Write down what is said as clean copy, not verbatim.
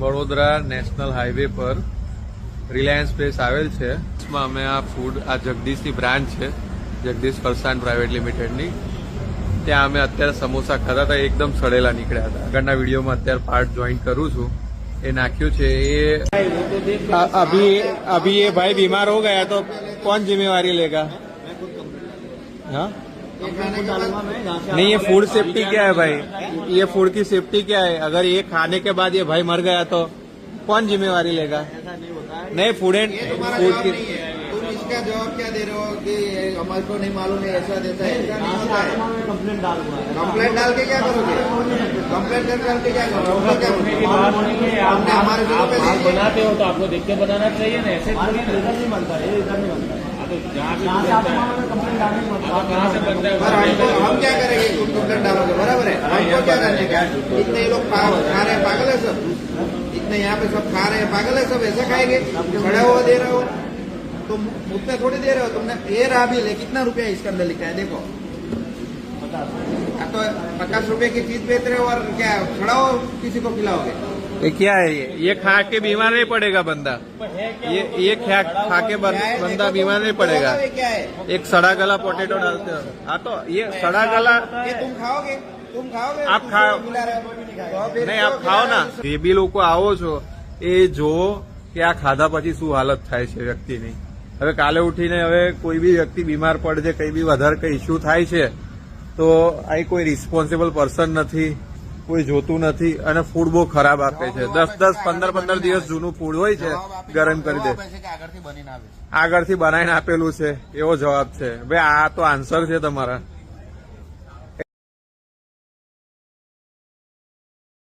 Vadodara national highway પર Reliance place આવેલ છે. અમે આ ફૂડ આ જગદીશની બ્રાન્ચ છે, જગદીશ ફરસાણ પ્રાઇવેટ લિમિટેડની. ત્યાં અમે અત્યારે સમોસા ખાતા હતા, એકદમ સડેલા નીકળ્યા હતા. આગળના વિડીયોમાં અત્યારે પાર્ટ જોઈન કરું છું. એ નાખ્યું છે એ અભી ये भाई बीमार हो गया तो कौन जिम्मेवारी लेगा? हाँ नहीं, ये फूड सेफ्टी क्या है भाई? ये फूड की सेफ्टी क्या है? अगर ये खाने के बाद ये भाई मर गया तो कौन जिम्मेवारी लेगा? नहीं, फूड की इसका जवाब क्या दे रहे हो कि हमारे को नहीं मालूम है, ऐसा देता है, ऐसा नहीं होता है. कंप्लेंट डाल के क्या करोगे? कंप्लेंट करके क्या करोगे? हमारे बनाते हो तो आपको देख के बनाना चाहिए ना, ऐसे थोड़ी नहीं बनता है, इधर नहीं बनता है. हम क्या करेंगे? कंप्लेंट डालोगे, बराबर है. हमको क्या करने का? इतने ये लोग खा रहे हैं, पागल है सब. इतने यहाँ पे सब खा रहे हैं, पागल है सब. ऐसा खाएंगे? खड़ा हुआ दे रहे हो तुम, उतने थोड़ी दे रहे हो. तुमने ये रहा भी ले, कितना रुपया इसके अंदर लिखा है देखो. तो 50 रुपए की चीज बेच रहे हो और क्या खड़ा हो किसी को खिलाओगे? ये क्या है? ये खा के बीमार नहीं पड़ेगा बंदा. ये खा के बंदा बीमार नहीं पड़ेगा. क्या है? एक सड़ा गला पोटेटो डालते हो. हाँ तो ये सड़ा गला ये तुम खाओगे? आप खाओ नहीं, आप ખાઓ ના. જે બી લોકો આવો છો એ જો કે આ ખાધા પછી શું હાલત થાય છે વ્યક્તિની. હવે કાલે ઉઠીને હવે કોઈ બી વ્યક્તિ બીમાર પડે, કઈ બી વધારે કઈ ઇસ્યુ થાય છે તો આ કોઈ રિસ્પોન્સિબલ પર્સન નથી, કોઈ જોતું નથી અને ફૂડ બહુ ખરાબ આપે છે. 10-10, 15-15 દિવસ જૂનું ફૂડ હોય છે, ગરમ કરી દે. આગળથી બનાવીને આપેલું છે એવો જવાબ છે ભાઈ. આ તો આન્સર છે તમારા.